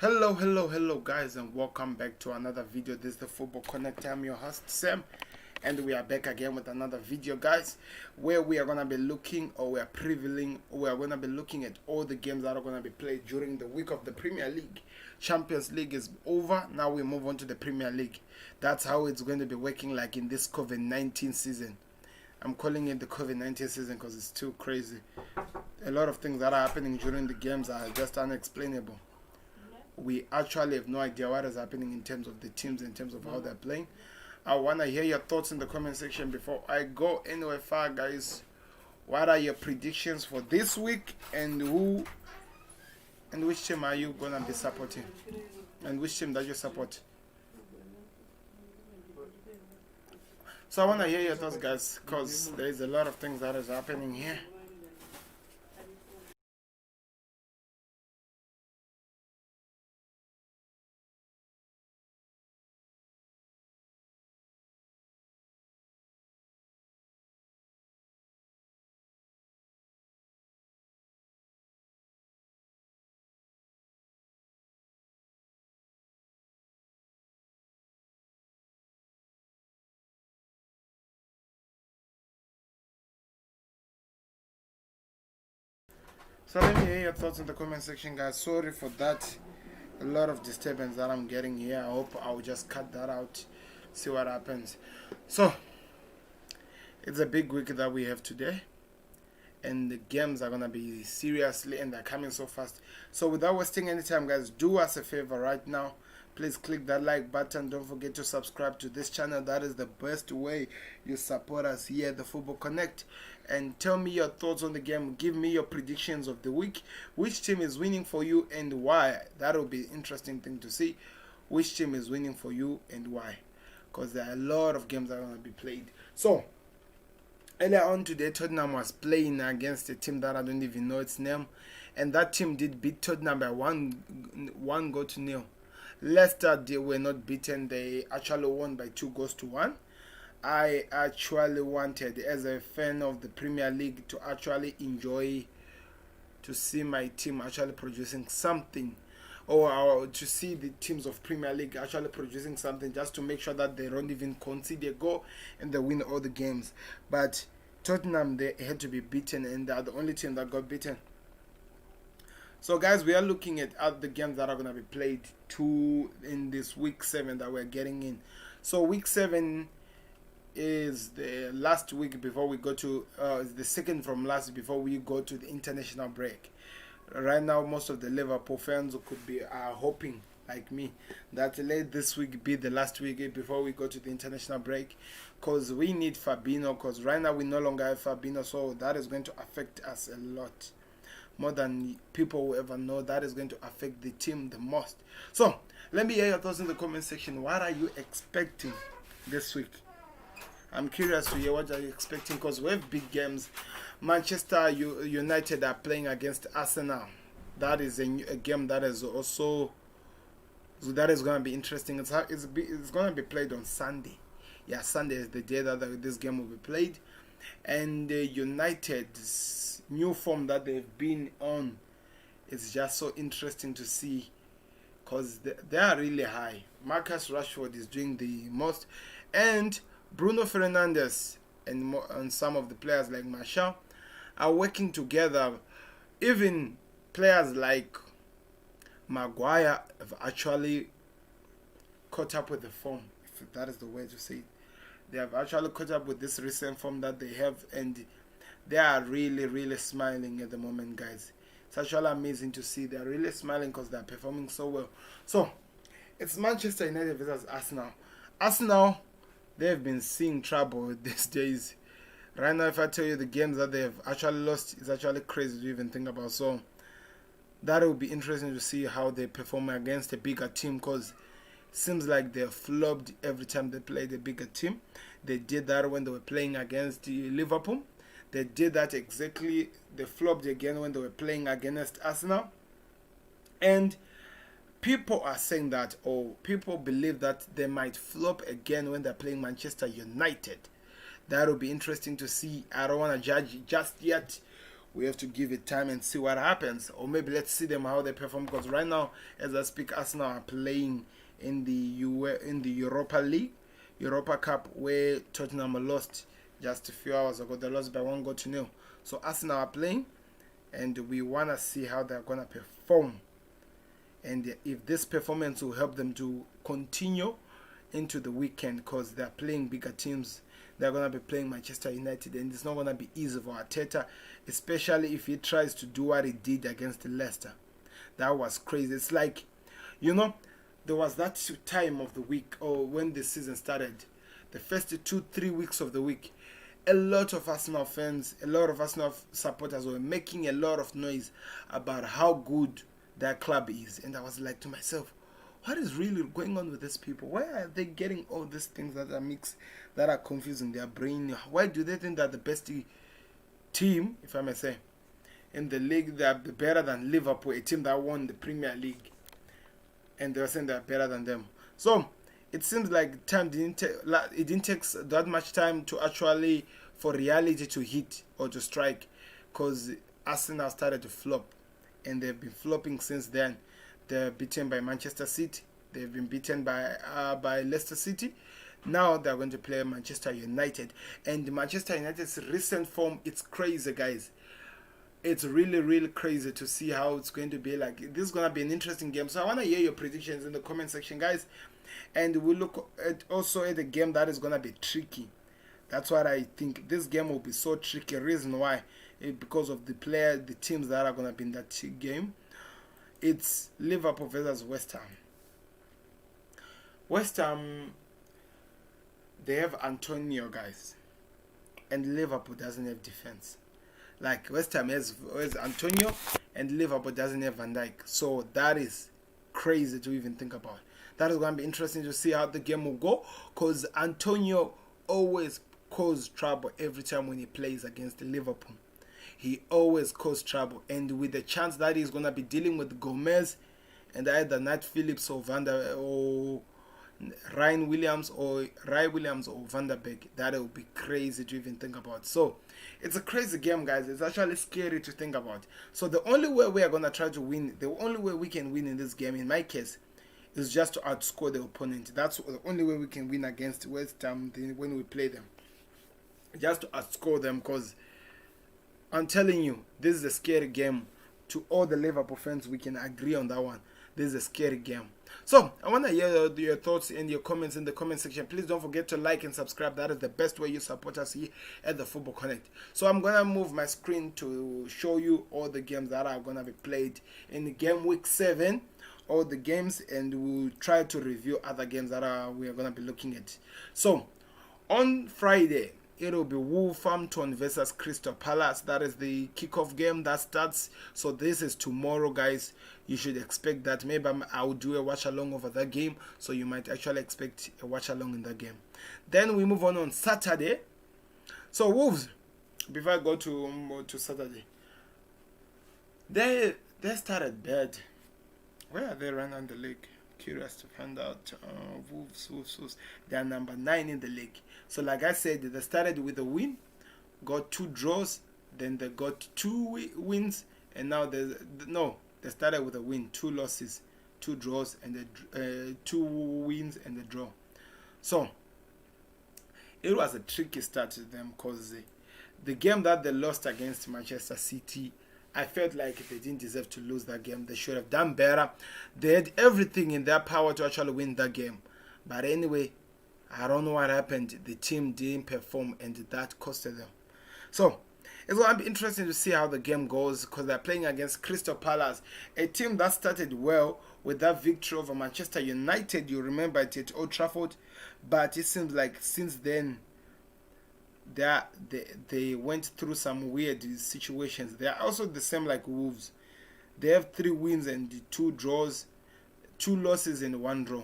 Hello guys, and welcome back to another video. This is the Football Connect. I'm your host Sam, and we are back again with another video, guys, where we are gonna be looking, or we are gonna be looking at all the games that are gonna be played during the week of the Premier League. Champions League is over. Now we move on to the Premier League. That's how it's going to be working, like in this COVID-19 season. I'm calling it the COVID-19 season because it's too crazy. A lot of things that are happening during the games are just unexplainable. We actually have no idea what is happening in terms of the teams, in terms of how they're playing. I want to hear your thoughts in the comment section before I go anywhere far, guys. What are your predictions for this week, and which team are you going to be supporting, and which team that you support? So I want to hear your thoughts, guys, because there is a lot of things that is happening here. So let me hear your thoughts in the comment section, guys. Sorry for that. A lot of disturbance that I'm getting here. I hope I'll just cut that out, see what happens. So it's a big week that we have today, and the games are gonna be seriously, and they're coming so fast. So without wasting any time, guys, do us a favor right now. Please click that like button. Don't forget to subscribe to this channel. That is the best way you support us here at the Football Connect. And tell me your thoughts on the game. Give me your predictions of the week. Which team is winning for you and why? That will be an interesting thing to see. Which team is winning for you and why? Because there are a lot of games that are going to be played. So earlier on today, Tottenham was playing against a team that I don't even know its name, and that team did beat Tottenham by one goal to nil. Leicester, they were not beaten. They actually won by 2-1. I actually wanted, as a fan of the Premier League, to actually enjoy, to see my team actually producing something, or to see the teams of Premier League actually producing something, just to make sure that they don't even concede a goal and they win all the games. But Tottenham, they had to be beaten, and they are the only team that got beaten. So guys, we are looking at the games that are going to be played in this week 7 that we're getting in. So week 7 is the last week before we go to is the second from last before we go to the international break. Right now, most of the Liverpool fans could be hoping, like me, that let this week be the last week before we go to the international break, because we need Fabinho, because right now we no longer have Fabinho, so that is going to affect us a lot. More than people will ever know. That is going to affect the team the most. So let me hear your thoughts in the comment section. What are you expecting this week? I'm curious to hear what are you expecting, because we have big games. Manchester United are playing against Arsenal. That is a game that is also going to be interesting. It's going to be played on Sunday. Yeah, Sunday is the day that this game will be played. And United's new form that they've been on is just so interesting to see, because they are really high. Marcus Rashford is doing the most, and Bruno Fernandes and some of the players like Martial are working together. Even players like Maguire have actually caught up with the form, if that is the way to say it. They have actually caught up with this recent form that they have, and they are really smiling at the moment, guys. It's actually amazing to see. They are really smiling because they are performing so well. So it's Manchester United versus Arsenal. Arsenal, they have been seeing trouble these days. Right now, if I tell you the games that they have actually lost, it's actually crazy to even think about. So that will be interesting to see how they perform against a bigger team, because seems like they're flopped every time they play the bigger team. They did that when they were playing against Liverpool. They did that exactly. They flopped again when they were playing against Arsenal. And people are saying that, or people believe that they might flop again when they're playing Manchester United. That will be interesting to see. I don't want to judge just yet we have to give it time and see what happens, or maybe let's see them how they perform, because right now as I speak, Arsenal are playing in the Europa Cup, where Tottenham lost just a few hours ago. They lost by 1-0. So Arsenal are playing, and we want to see how they're going to perform, and if this performance will help them to continue into the weekend, because they're playing bigger teams. They're going to be playing Manchester United, and it's not going to be easy for Arteta, especially if he tries to do what he did against Leicester. That was crazy. It's like, there was that time of the week, or when the season started, the first 2-3 weeks of the week, a lot of Arsenal fans, a lot of Arsenal supporters were making a lot of noise about how good their club is. And I was like to myself, what is really going on with these people? Why are they getting all these things that are mixed, that are confusing their brain? Why do they think that the best team, if I may say, in the league, they are better than Liverpool, a team that won the Premier League, and they were saying they are better than them? So it seems like it didn't take that much time to actually for reality to hit or to strike, because Arsenal started to flop, and they've been flopping since then. They're beaten by Manchester City. They've been beaten by Leicester City. Now they're going to play Manchester United. And Manchester United's recent form, it's crazy, guys. It's really, really crazy to see how it's going to be. Like, this is going to be an interesting game. So I want to hear your predictions in the comment section, guys. And we'll look at also at a game that is going to be tricky. That's what I think. This game will be so tricky. Reason why? Because of the teams that are going to be in that game. It's Liverpool versus West Ham. West Ham, they have Antonio, guys, and Liverpool doesn't have defense. Like, West Ham has Antonio, and Liverpool doesn't have Van Dijk. So that is crazy to even think about. That is going to be interesting to see how the game will go, because Antonio always causes trouble every time when he plays against Liverpool. He always causes trouble, and with the chance that he's going to be dealing with Gomez and either Nat Phillips or Ryan Williams or Van der Beek, that will be crazy to even think about. So it's a crazy game, guys. It's actually scary to think about. So the only way we are going to try to win, the only way we can win in this game, in my case, is just to outscore the opponent. That's the only way we can win against West Ham when we play them. Just to outscore them, because I'm telling you, this is a scary game. To all the Liverpool fans, we can agree on that one. This is a scary game. So I want to hear your thoughts and your comments in the comment section. Please don't forget to like and subscribe. That is the best way you support us here at the Football Connect. So I'm going to move my screen to show you all the games that are going to be played in the game week 7. All the games, and we'll try to review other games that we are going to be looking at. So on Friday, it will be Wolverhampton versus Crystal Palace. That is the kickoff game that starts. So this is tomorrow, guys. You should expect that. Maybe I'll do a watch along over that game. So you might actually expect a watch along in that game. Then we move on Saturday. So Wolves, before I go to Saturday, they started bad. Where are they right now in the league? Curious to find out. Wolves. They are number 9 in the league. So like I said, they started with a win, got 2 draws, then they got 2 wins, and now they started with a win, 2 losses, 2 draws, and 2 wins and a draw. So it was a tricky start to them, because the game that they lost against Manchester City, I felt like they didn't deserve to lose that game. They should have done better. They had everything in their power to actually win that game. But anyway, I don't know what happened. The team didn't perform, and that costed them. So it's going to be interesting to see how the game goes, because they're playing against Crystal Palace, a team that started well with that victory over Manchester United. You remember it at Old Trafford. But it seems like since then, they went through some weird situations. They are also the same like Wolves. They have 3 wins and 2 draws, 2 losses and 1 draw.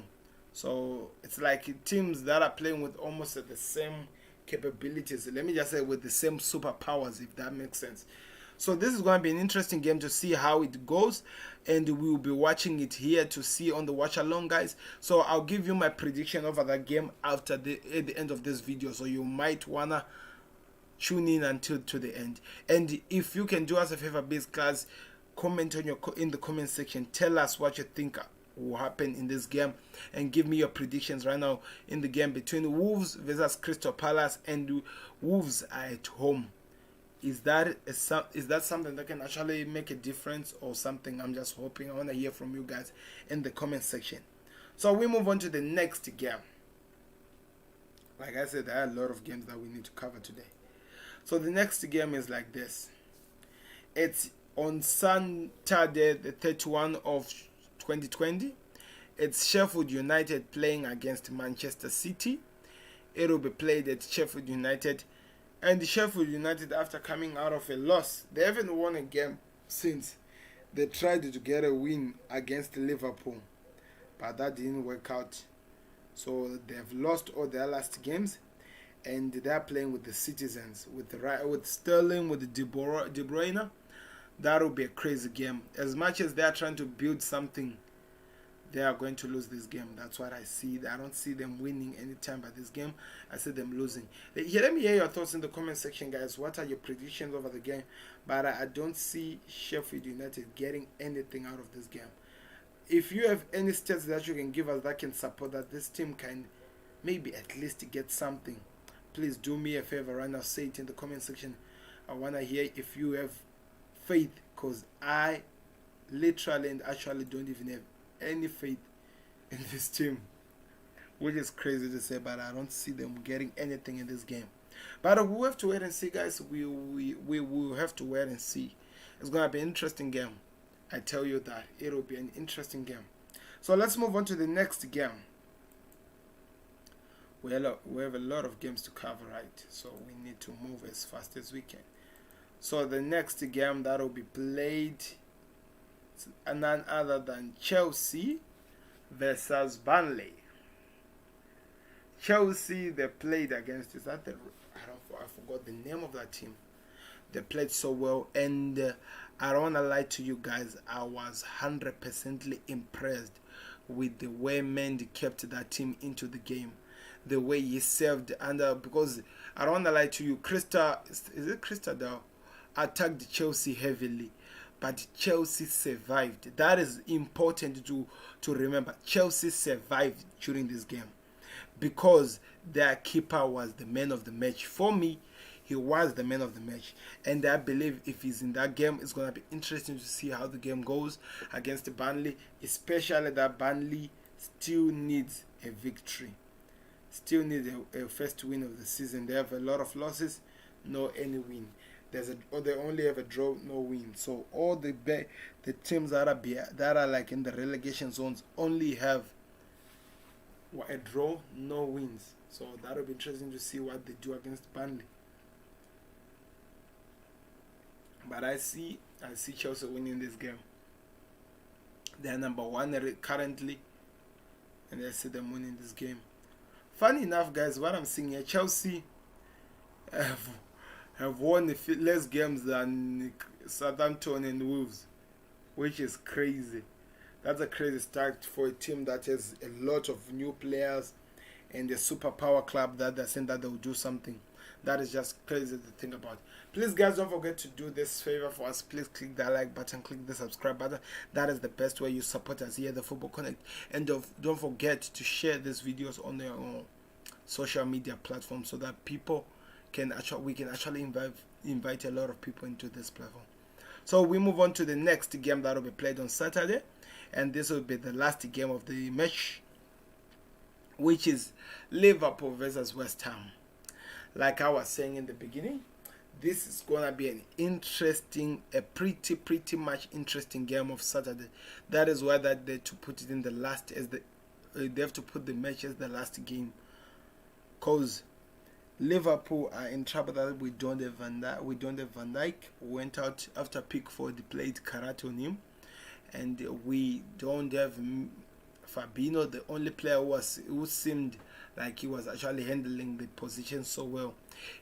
So it's like teams that are playing with almost the same capabilities. Let me just say with the same superpowers, if that makes sense. So this is going to be an interesting game to see how it goes, and we will be watching it here to see on the watch along, guys. So I'll give you my prediction over that game at the end of this video. So you might wanna tune in until to the end. And if you can do us a favor, base class, comment on in the comment section. Tell us what you think will happen in this game, and give me your predictions right now in the game between Wolves versus Crystal Palace, and Wolves are at home. Is that something that can actually make a difference, or something? I'm just hoping. I want to hear from you guys in the comment section. So we move on to the next game. Like I said, there are a lot of games that we need to cover today. So the next game is like this. It's on Saturday, the 31st of 2020. It's Sheffield United playing against Manchester City. It will be played at Sheffield United. And Sheffield United, after coming out of a loss, they haven't won a game since they tried to get a win against Liverpool, but that didn't work out. So they've lost all their last games, and they're playing with the Citizens, with Sterling, with De Bruyne. That will be a crazy game. As much as they're trying to build something, they are going to lose this game. That's what I see. I don't see them winning anytime by this game. I see them losing. Let me hear your thoughts in the comment section, guys. What are your predictions over the game? But I don't see Sheffield United getting anything out of this game. If you have any stats that you can give us that can support that this team can maybe at least get something, please do me a favor right now. Say it in the comment section. I want to hear if you have faith, because I literally and actually don't even have any faith in this team, which is crazy to say, but I don't see them getting anything in this game. But we'll have to wait and see, guys. We will have to wait and see. It's gonna be an interesting game. I tell you that it will be an interesting game. So let's move on to the next game. We have a lot of games to cover, right? So we need to move as fast as we can. So the next game that will be played, none other than Chelsea versus Burnley. Chelsea, they played against, I forgot the name of that team. They played so well, and I don't want to lie to you guys, I was 100% impressed with the way Mendy kept that team into the game, the way he served under, because I don't want to lie to you, Crystal attacked Chelsea heavily, but Chelsea survived. That is important to remember. Chelsea survived during this game because their keeper was the man of the match. For me, he was the man of the match, and I believe if he's in that game, it's going to be interesting to see how the game goes against Burnley, especially that Burnley still needs a victory, still needs a first win of the season. They have a lot of losses, no any win. They only have a draw, no win. So all the teams that are like in the relegation zones only have a draw, no wins. So that'll be interesting to see what they do against Burnley. But I see Chelsea winning this game. They're number one currently, and I see them winning this game. Funny enough, guys, what I'm seeing here, Chelsea have won less games than Southampton and Wolves, which is crazy. That's a crazy start for a team that has a lot of new players and a superpower club that they're saying that they'll do something. That is just crazy to think about. Please, guys, don't forget to do this favor for us. Please click that like button, click the subscribe button. That is the best way you support us here at the Football Connect. And don't forget to share these videos on their own social media platforms so that we can actually invite a lot of people into this platform. So we move on to the next game that will be played on Saturday, and this will be the last game of the match, which is Liverpool versus West Ham. Like I was saying in the beginning, this is gonna be a pretty much interesting game of Saturday. That is why they to put it in the last they have to put the match as the last game, cause Liverpool are in trouble that we don't have Van Dijk. Went out after Pickford played karate on him, and we don't have Fabinho, the only player who seemed like he was actually handling the position so well,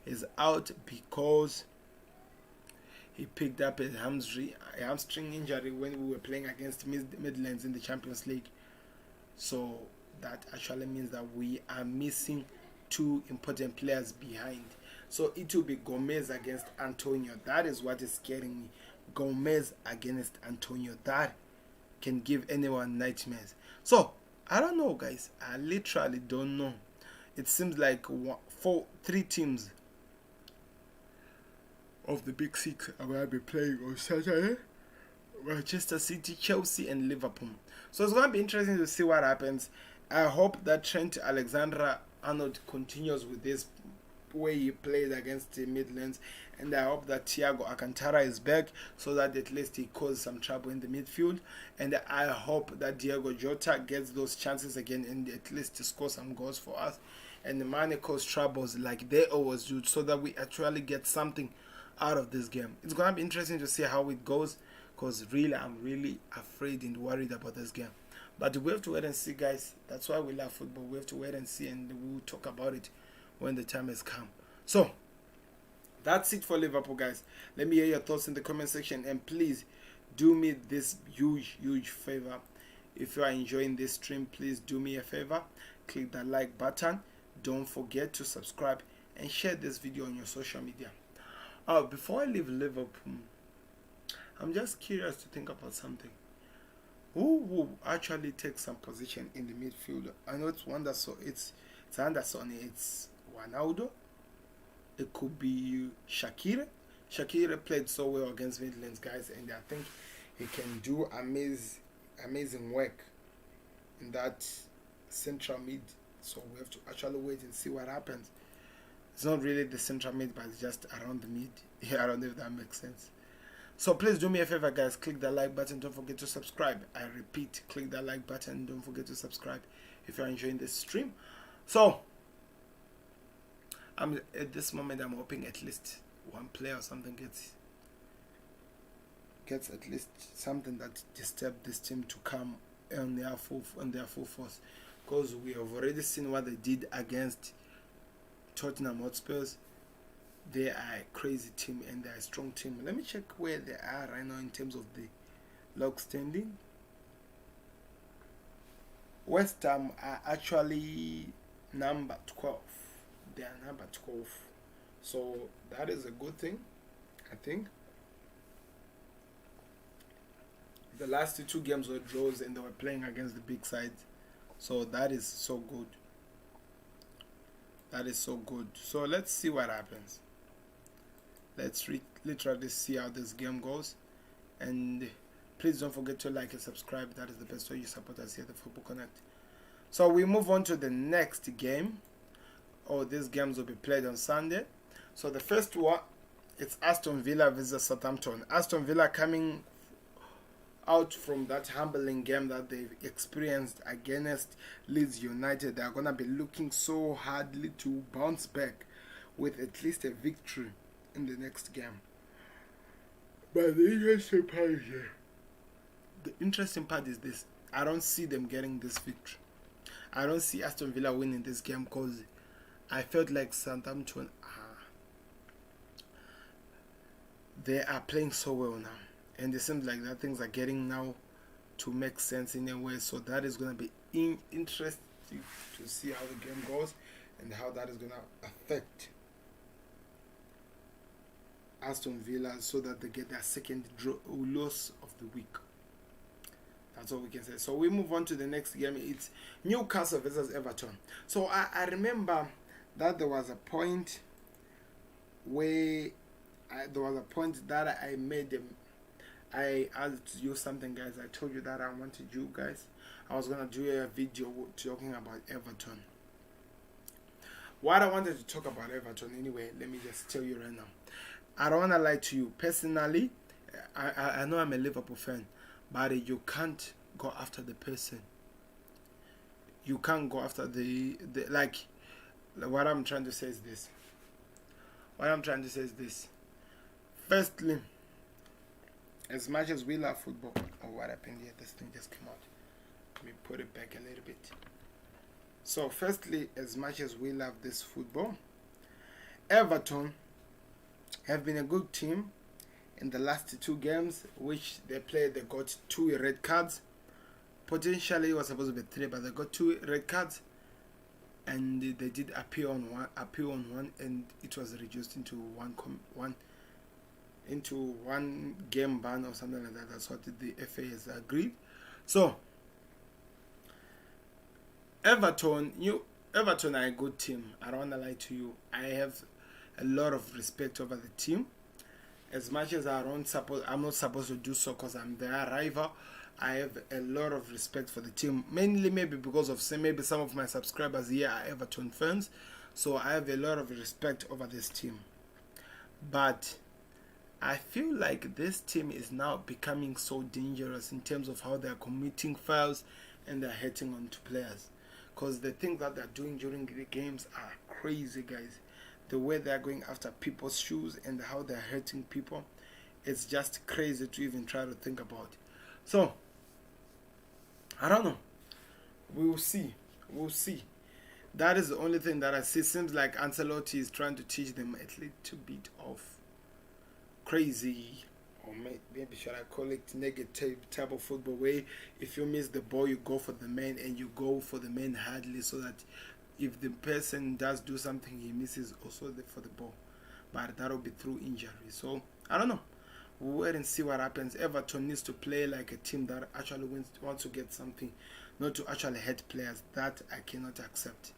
is out because he picked up a hamstring injury when we were playing against Midlands in the Champions League. So that actually means that we are missing two important players behind. So it will be Gomez against Antonio. That is what is scaring me. Gomez against Antonio. That can give anyone nightmares. So I don't know, guys. I literally don't know. It seems like three teams of the big six are going to be playing on Saturday. Manchester City, Chelsea, and Liverpool. So it's going to be interesting to see what happens. I hope that Trent Alexander-Arnold continues with this way he played against the Midlands, and I hope that Thiago Alcantara is back so that at least he causes some trouble in the midfield, and I hope that Diego Jota gets those chances again and at least to score some goals for us, and the Mane cause troubles like they always do, so that we actually get something out of this game. It's going to be interesting to see how it goes, because really I'm really afraid and worried about this game. But we have to wait and see, guys. That's why we love football. We have to wait and see, and we'll talk about it when the time has come. So that's it for Liverpool, guys. Let me hear your thoughts in the comment section, and please do me this huge favor. If you are enjoying this stream, please do me a favor, click that like button, don't forget to subscribe and share this video on your social media. Before I leave Liverpool, I'm just curious to think about something. Who will actually take some position in the midfield? I know it's Anderson, it's Ronaldo. It could be Shakira. Shakira played so well against Midlands, guys, and I think he can do amazing work in that central mid. So we have to actually wait and see what happens. It's not really the central mid, but it's just around the mid. Yeah, I don't know if that makes sense. So please do me a favor, guys. Click that like button. Don't forget to subscribe. I repeat, click that like button. Don't forget to subscribe if you're enjoying this stream. So at this moment, I'm hoping at least one player or something gets at least something that disturbs this team to come on their full force, because we have already seen what they did against Tottenham Hotspurs. They are a crazy team and they are a strong team. Let me check where they are right now in terms of the log standing. West Ham are actually number 12. They are number 12. So that is a good thing, I think. The last two games were draws and they were playing against the big sides. So that is so good. That is so good. So let's see what happens. Let's literally see how this game goes. And please don't forget to like and subscribe. That is the best way you support us here at the Football Connect. So we move on to the next game. These games will be played on Sunday. So the first one, it's Aston Villa versus Southampton. Aston Villa coming out from that humbling game that they've experienced against Leeds United. They're going to be looking so hardly to bounce back with at least a victory in the next game. But the interesting part is this. I don't see them getting this victory. I don't see Aston Villa winning this game, because I felt like Southampton they are playing so well now, and it seems like that things are getting now to make sense in a way. So that is going to be interesting to see how the game goes and how that is going to affect Aston Villa, so that they get their second loss of the week. That's all we can say. So we move on to the next game. It's Newcastle versus Everton. So I remember that there was a point where that I made them. I had to do something, guys. I told you that I wanted you guys. I was gonna do a video talking about Everton. What I wanted to talk about Everton anyway, let me just tell you right now. I don't wanna lie to you. Personally, I know I'm a Liverpool fan, but you can't go after the person. You can't go after the like. What I'm trying to say is this. Firstly, as much as we love football, what happened here? This thing just came out. Let me put it back a little bit. So, firstly, as much as we love this football, Everton have been a good team. In the last two games which they played, they got 2 red cards. Potentially it was supposed to be 3, but they got 2 red cards. and they did appeal on one, and it was reduced into one game ban or something like that. That's what the FA has agreed. So Everton are a good team. I don't want to lie to you. I have a lot of respect over the team. As much as I'm not supposed to do so because I'm their rival. I have a lot of respect for the team, mainly maybe because of maybe some of my subscribers here are Everton fans, so I have a lot of respect over this team. But I feel like this team is now becoming so dangerous in terms of how they're committing fouls and they're hitting onto players, because the things that they're doing during the games are crazy, guys. The way they're going after people's shoes and how they're hurting people, it's just crazy to even try to think about. So I don't know. We'll see. That is the only thing that I see. Seems like Ancelotti is trying to teach them a little bit of crazy, or maybe should I call it negative type of football, where if you miss the ball, you go for the man, and you go for the man hardly, so that if the person does do something, he misses also for the ball. But that will be through injury. So I don't know. We'll wait and see what happens. Everton needs to play like a team that actually wants to get something, not to actually hurt players. That I cannot accept.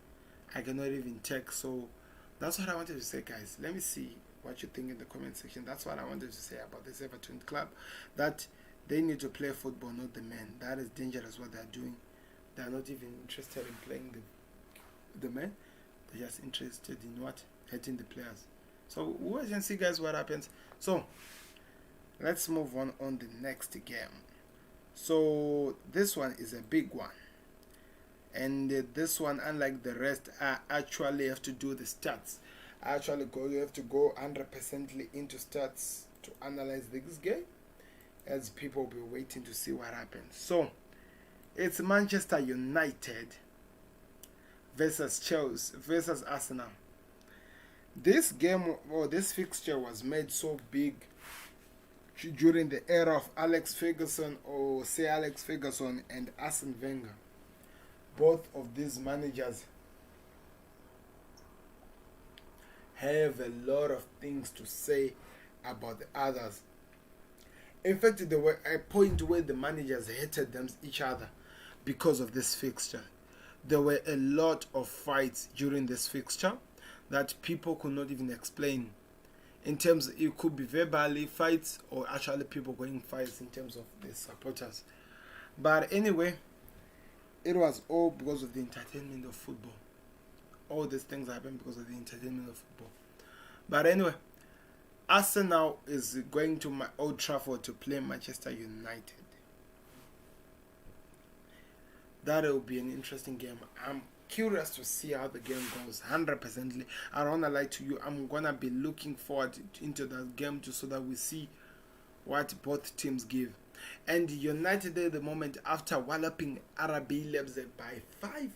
I cannot even take. So that's what I wanted to say, guys. Let me see what you think in the comment section. That's what I wanted to say about this Everton club. That they need to play football, not the men. That is dangerous what they're doing. They're not even interested in playing the men. They're just interested in what? Hurting the players. So we'll wait and see, guys, what happens. So let's move on the next game. So this one is a big one, and this one, unlike the rest, I actually have to do the stats. You have to go 100% into stats to analyze this game, as people will be waiting to see what happens. So it's Manchester United versus Chelsea versus Arsenal. This game, or this fixture, was made so big during the era of Alex Ferguson and Arsene Wenger. Both of these managers have a lot of things to say about the others. In fact, there were a point where the managers hated each other because of this fixture. There were a lot of fights during this fixture that people could not even explain. In terms, it could be verbally fights or actually people going fights in terms of the supporters. But anyway, it was all because of the entertainment of football. All these things happen because of the entertainment of football. But anyway, Arsenal is going to Old Trafford to play Manchester United. That will be an interesting game. I'm curious to see how the game goes. 100%. I don't want to lie to you. I'm gonna be looking forward into that game so that we see what both teams give. And United at the moment, after walloping RB Leipzig by 5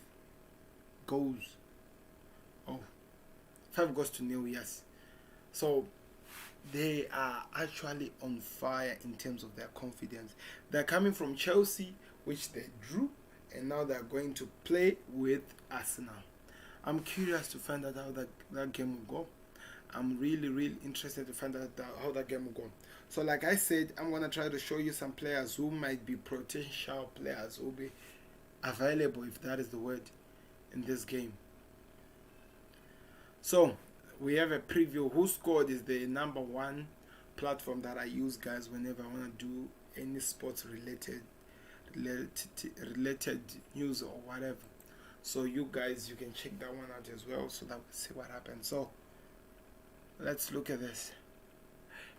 goals. 5 goals to 0, yes. So they are actually on fire in terms of their confidence. They're coming from Chelsea, which they drew, and now they're going to play with Arsenal. I'm curious to find out how that game will go. I'm really interested to find out how that game will go. So like I said, I'm going to try to show you some players who might be potential players who will be available, if that is the word, in this game. So we have a preview. Who Scored is the number one platform that I use, guys, whenever I want to do any sports related news or whatever. So you guys, you can check that one out as well, so that we see what happens. So let's look at this.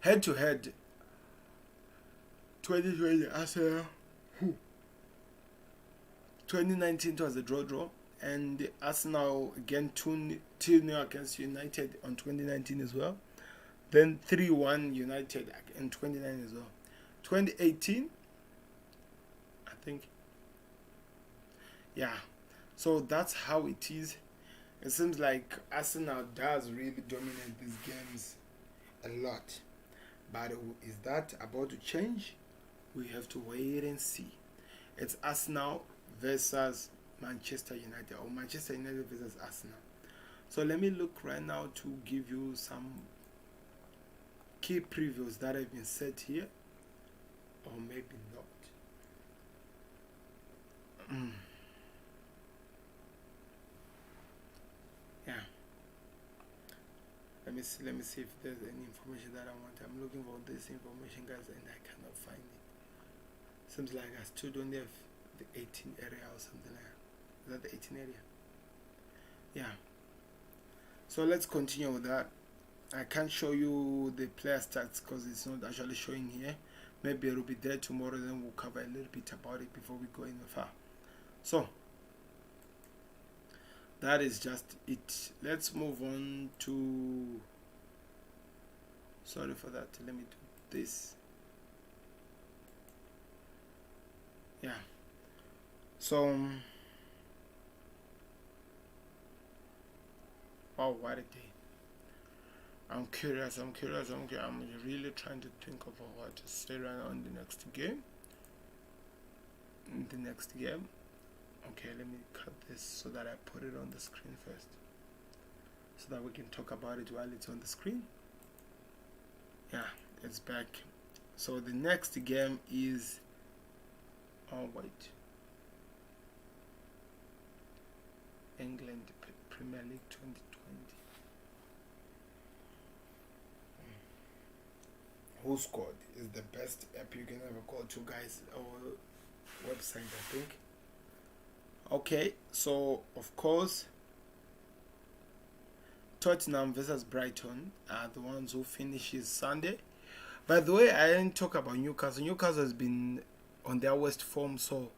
Head to head, 2020 Arsenal, 2019 was a draw, and Arsenal again 2-0 against United on 2019 as well. Then 3-1 United in 2019 as well. 2018, I think. Yeah. So that's how it is. It seems like Arsenal does really dominate these games a lot. But is that about to change? We have to wait and see. It's Arsenal versus Manchester United, or Manchester United versus Arsenal. So let me look right now to give you some key previews that have been set here, or maybe not. Yeah. Let me see if there's any information that I want. I'm looking for this information, guys, and I cannot find it. Seems like I still don't have the 18 area or something like that. Is that the 18 area? Yeah. So let's continue with that. I can't show you the player stats because it's not actually showing here. Maybe it will be there tomorrow, then we'll cover a little bit about it before we go any far. So that is just it. Let's move on to, sorry for that, let me do this. Yeah. So oh, what a day. I'm curious. I'm really trying to think of what to say right now in the next game. Okay, let me cut this so that I put it on the screen first, so that we can talk about it while it's on the screen. Yeah, it's back. So the next game is, oh wait, England Premier League 2020. Who Scored is the best app you can ever go to, guys, or website, I think. Okay, so of course Tottenham versus Brighton are the ones who finishes Sunday. By the way, I didn't talk about Newcastle. Newcastle has been on their worst form, so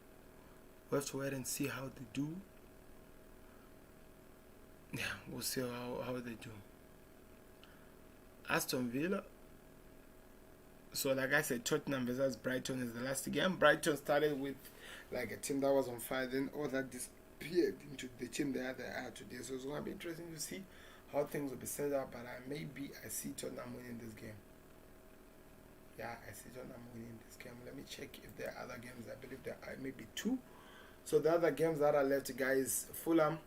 we have to wait and see how they do. Yeah, we'll see how they do. Aston Villa. So like I said, Tottenham versus Brighton is the last game. Brighton started with like a team that was on fire, then all that disappeared into the team they are today. So it's going to be interesting to see how things will be set up. But I see Tottenham winning this game. Yeah, I see Tottenham winning this game. Let me check if there are other games. I believe there are maybe two. So the other games that are left, guys, Fulham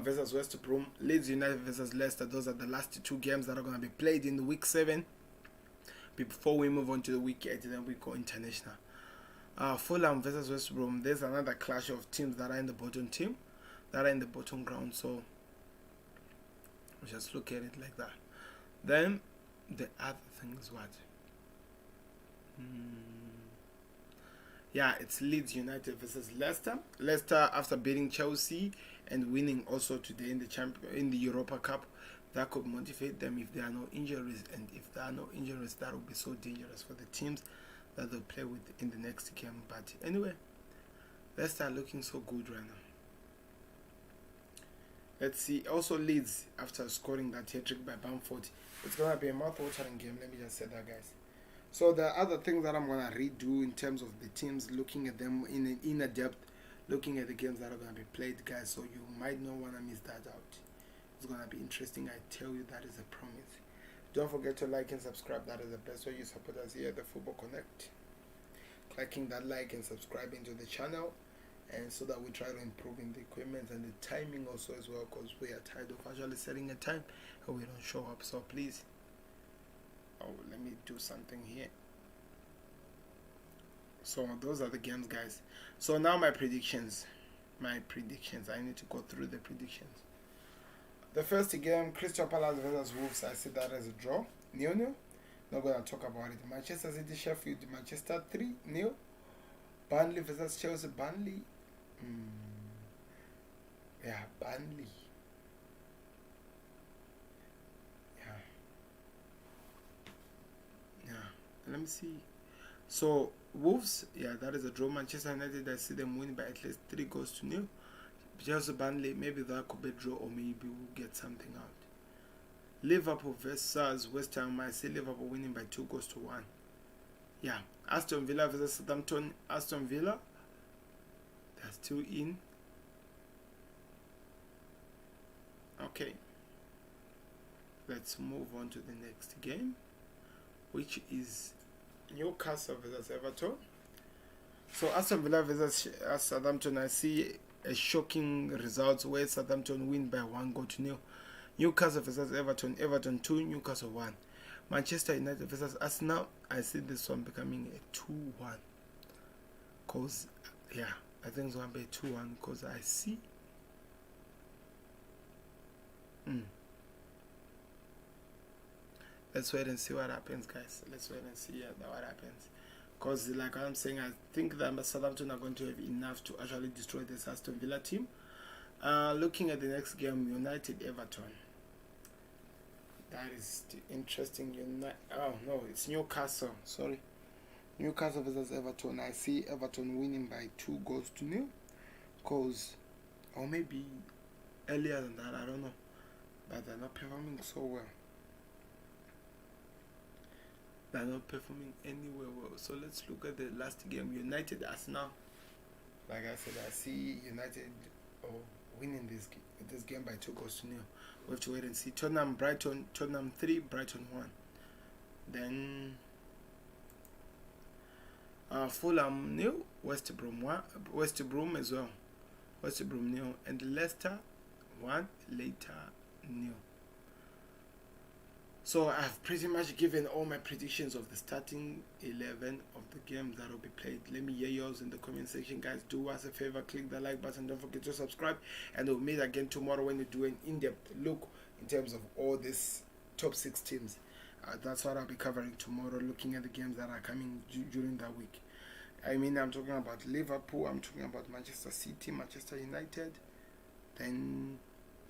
versus West Brom, Leeds United versus Leicester. Those are the last two games that are going to be played in the week 7 before we move on to the week 8, and then we go international. Fulham versus West Brom. There's another clash of teams that are in the bottom ground. So just look at it like that. Then the other thing is what? Yeah, it's Leeds United versus Leicester. Leicester, after beating Chelsea and winning also today in the Europa Cup, that could motivate them if there are no injuries. And if there are no injuries, that will be so dangerous for the teams that they'll play with in the next game. But anyway, Leicester are looking so good right now. Let's see. Also, Leeds, after scoring that hat-trick by Bamford, it's going to be a mouth-watering game. Let me just say that, guys. So the other thing that I'm going to redo in terms of the teams, looking at them in inner depth, looking at the games that are going to be played, guys, so you might not want to miss that out. It's going to be interesting, I tell you, that is a promise. Don't forget to like and subscribe. That is the best way you support us here at the Football Connect. Clicking that like and subscribing to the channel, and so that we try to improve in the equipment and the timing also as well, because we are tired of actually setting a time and we don't show up. So please, let me do something here. So those are the games, guys. So now my predictions. I need to go through the predictions. The first game, Crystal Palace versus Wolves, I see that as a draw, 0-0. Not going to talk about it. Manchester City, Sheffield, Manchester 3-0. Burnley versus Chelsea, Burnley. Yeah, Burnley. Yeah. Let me see. So Wolves, yeah, that is a draw. Manchester United, I see them win by at least 3-0. Chelsea, Burnley, maybe that could be a draw, or maybe we'll get something out. Liverpool versus West Ham, I see Liverpool winning by 2-1. Yeah. Aston Villa versus Southampton. Aston Villa, they're still in. Okay. Let's move on to the next game, which is Newcastle versus Everton. So Aston Villa versus Southampton, I see a shocking result where Southampton win by 1-0. Newcastle versus Everton, Everton 2, Newcastle 1. Manchester United versus Arsenal, I see this one becoming a 2-1. Because, yeah, I think it's going to be a 2-1 because I see. Let's wait and see what happens, guys. Let's wait and see what happens. Because, like I'm saying, I think that Southampton are going to have enough to actually destroy this Aston Villa team. Looking at the next game, United Everton. That is interesting. Oh no, it's Newcastle. Sorry, Newcastle versus Everton. I see Everton winning by 2-0. Cause, or maybe earlier than that. I don't know, but they're not performing so well. They're not performing anywhere well. So let's look at the last game. United Arsenal. Like I said, I see United winning this game by 2-0. We have to wait and see. Tottenham Brighton. Tottenham 3, Brighton 1. Then Fulham 0, West Brom 1. West Brom as well. West Brom 0, and Leicester 1, Leicester 0. So I've pretty much given all my predictions of the starting 11 of the games that will be played. Let me hear yours in the comment section, guys. Do us a favor, click the like button, don't forget to subscribe, and we'll meet again tomorrow when we do an in-depth look in terms of all these top 6 teams. That's what I'll be covering tomorrow, looking at the games that are coming during that week. I mean, I'm talking about Liverpool, I'm talking about Manchester City, Manchester United, then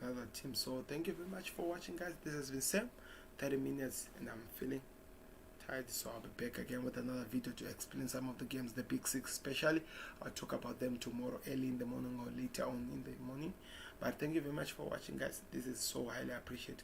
other teams. So thank you very much for watching, guys. This has been Sam. 30 minutes and I'm feeling tired, so I'll be back again with another video to explain some of the games, the big 6 especially. I'll talk about them tomorrow early in the morning or later on in the morning. But thank you very much for watching, guys. This is so highly appreciated.